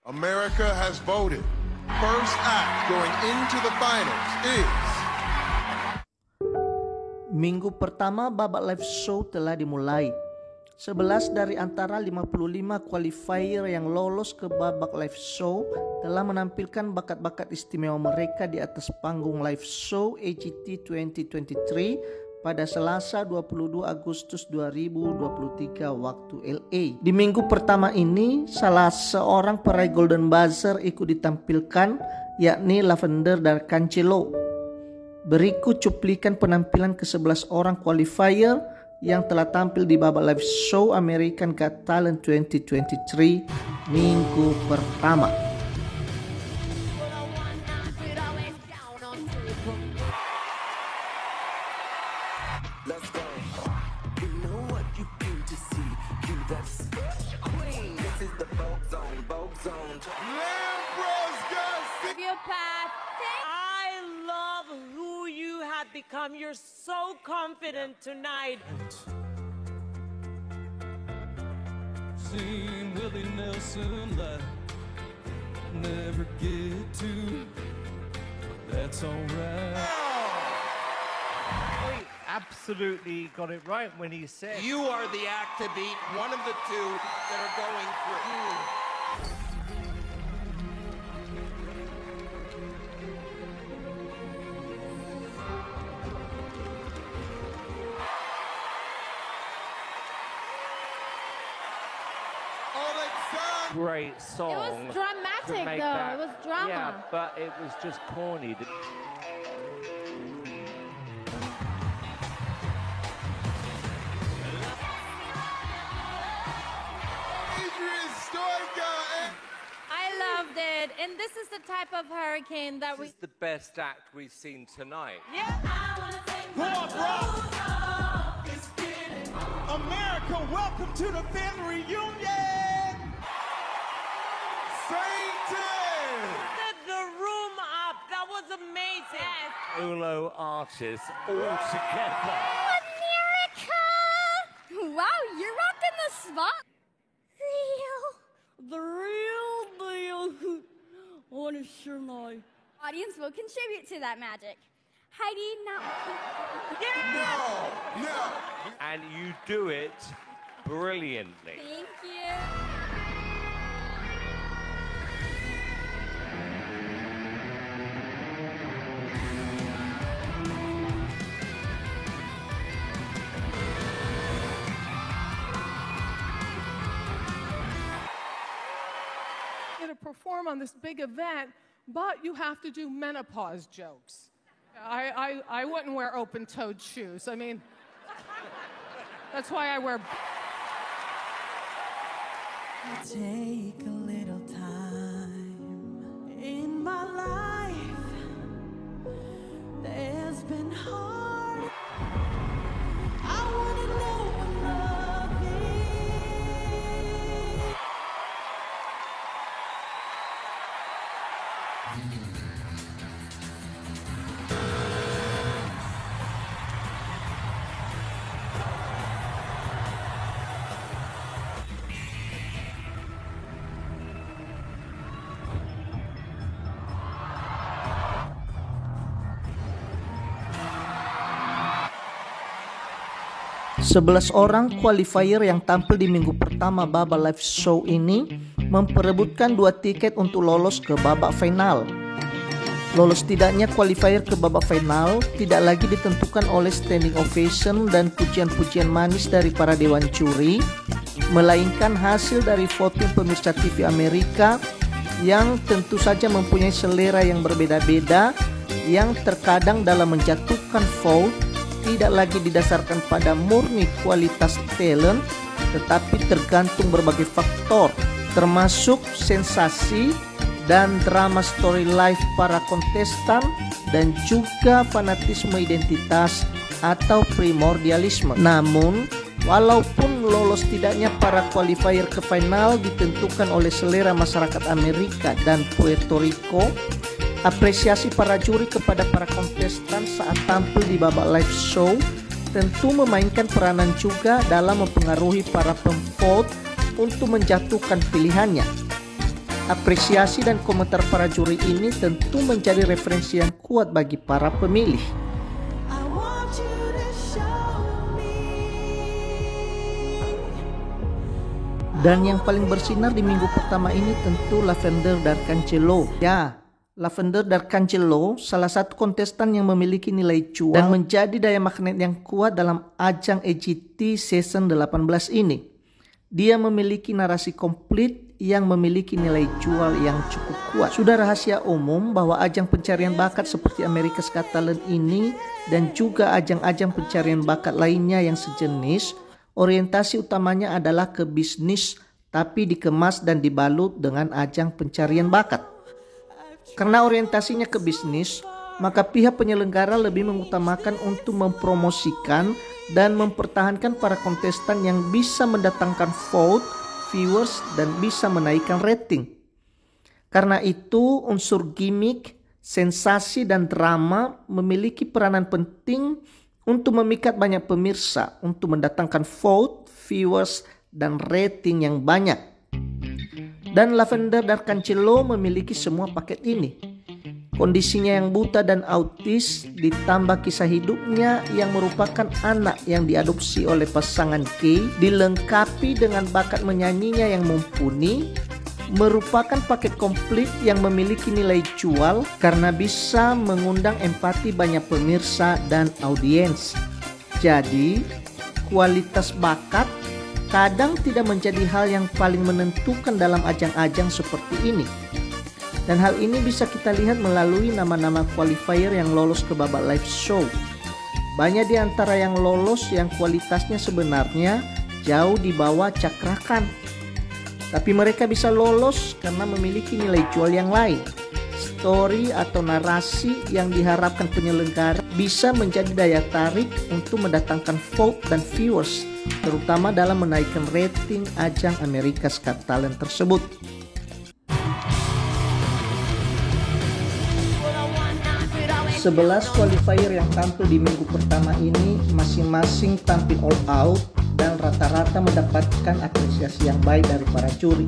America has voted. First act going into the finals is... Minggu pertama babak live show telah dimulai. 11 dari antara 55 qualifier yang lolos ke babak live show telah menampilkan bakat-bakat istimewa mereka di atas panggung live show AGT 2023 pada Selasa 22 Agustus 2023 waktu LA. Di minggu pertama ini, salah seorang peraih Golden Buzzer ikut ditampilkan, yakni Lavender dan Cancelo. Berikut cuplikan penampilan ke-11 orang qualifier yang telah tampil di babak live show American Got Talent 2023 minggu pertama. Let's go. You know what you came to see. You that's queen. This is the Vogue Zone. Vogue Zone. I love who you have become. You're so confident tonight. Seen Willie Nelson like never get to. That's alright. Absolutely got it right when he said you are the act to beat, one of the two that are going through. great song. It was dramatic though. It was drama. Yeah, but it was just corny. I loved it. And this is the type of hurricane that This is the best act we've seen tonight. Yeah. America, welcome to the family reunion. Satan! Set the room up. That was amazing. Solo artists all together. America! Wow, you're rocking the spot. The real deal. What is your life? Audience will contribute to that magic. Heidi, now. No! And you do it brilliantly. Thank you. To perform on this big event, but you have to do menopause jokes. I wouldn't wear open-toed shoes. I mean, that's why I wear. Take a little time in my life. There's been hard. I wanna know what love is. Sebelas orang qualifier yang tampil di minggu pertama babak live show ini memperebutkan 2 tiket untuk lolos ke babak final. Lolos tidaknya qualifier ke babak final tidak lagi ditentukan oleh standing ovation dan pujian-pujian manis dari para dewan juri, melainkan hasil dari voting pemirsa TV Amerika yang tentu saja mempunyai selera yang berbeda-beda, yang terkadang dalam menjatuhkan vote tidak lagi didasarkan pada murni kualitas talent, tetapi tergantung berbagai faktor, termasuk sensasi dan drama story life para kontestan dan juga fanatisme identitas atau primordialisme. Namun, walaupun lolos tidaknya para qualifier ke final ditentukan oleh selera masyarakat Amerika dan Puerto Rico, apresiasi para juri kepada para kontestan saat tampil di babak live show tentu memainkan peranan juga dalam mempengaruhi para pemvote untuk menjatuhkan pilihannya. Apresiasi dan komentar para juri ini tentu menjadi referensi yang kuat bagi para pemilih. I want you to show me. Dan yang paling bersinar di minggu pertama ini tentu Lavender Darkangelo. Ya, Lavender Darkangelo salah satu kontestan yang memiliki nilai cuan dan menjadi daya magnet yang kuat dalam ajang AGT Season 18 ini. Dia memiliki narasi komplit yang memiliki nilai jual yang cukup kuat. Sudah rahasia umum bahwa ajang pencarian bakat seperti America's Got Talent ini dan juga ajang-ajang pencarian bakat lainnya yang sejenis, orientasi utamanya adalah ke bisnis tapi dikemas dan dibalut dengan ajang pencarian bakat. Karena orientasinya ke bisnis, maka pihak penyelenggara lebih mengutamakan untuk mempromosikan dan mempertahankan para kontestan yang bisa mendatangkan vote, viewers, dan bisa menaikkan rating. Karena itu, unsur gimmick, sensasi, dan drama memiliki peranan penting untuk memikat banyak pemirsa, untuk mendatangkan vote, viewers, dan rating yang banyak. Dan Lavender Darkangelo memiliki semua paket ini. Kondisinya yang buta dan autis ditambah kisah hidupnya yang merupakan anak yang diadopsi oleh pasangan gay, dilengkapi dengan bakat menyanyinya yang mumpuni, merupakan paket komplit yang memiliki nilai jual karena bisa mengundang empati banyak pemirsa dan audiens. Jadi, kualitas bakat kadang tidak menjadi hal yang paling menentukan dalam ajang-ajang seperti ini. Dan hal ini bisa kita lihat melalui nama-nama qualifier yang lolos ke babak live show. Banyak di antara yang lolos yang kualitasnya sebenarnya jauh di bawah Cakra Khan. Tapi mereka bisa lolos karena memiliki nilai jual yang lain. Story atau narasi yang diharapkan penyelenggara bisa menjadi daya tarik untuk mendatangkan vote dan viewers, terutama dalam menaikkan rating ajang America's Got Talent tersebut. Sebelas qualifier yang tampil di minggu pertama ini masing-masing tampil all out dan rata-rata mendapatkan apresiasi yang baik dari para juri.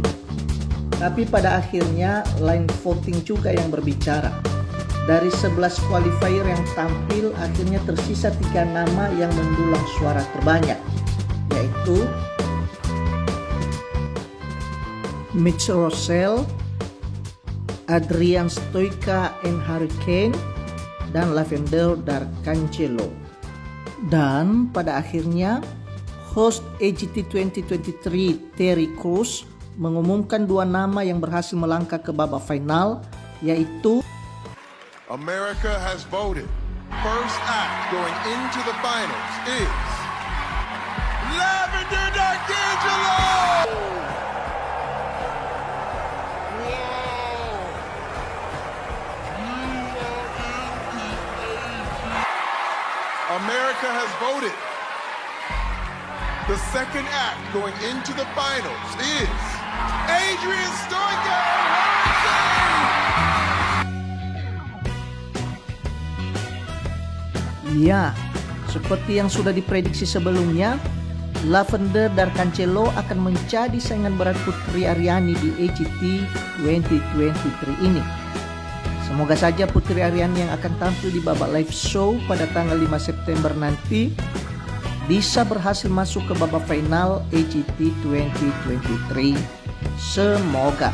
Tapi pada akhirnya line voting juga yang berbicara. Dari 11 qualifier yang tampil, akhirnya tersisa 3 nama yang mendulang suara terbanyak, yaitu Mitch Russell, Adrian Stoica and Hurricane, dan Lavender Darkangelo. Dan pada akhirnya host AGT 2023 Terry Crews mengumumkan 2 nama yang berhasil melangkah ke babak final, yaitu America has voted. First act going into the finals is Lavender Darkangelo! America has voted. The second act going into the finals is Adrian Stoica. Ya, seperti yang sudah diprediksi sebelumnya, Lavender Darkangelo akan menjadi saingan berat Putri Aryani di AGT 2023 ini. Semoga saja Putri Aryani yang akan tampil di babak live show pada tanggal 5 September nanti bisa berhasil masuk ke babak final AGT 2023. Semoga.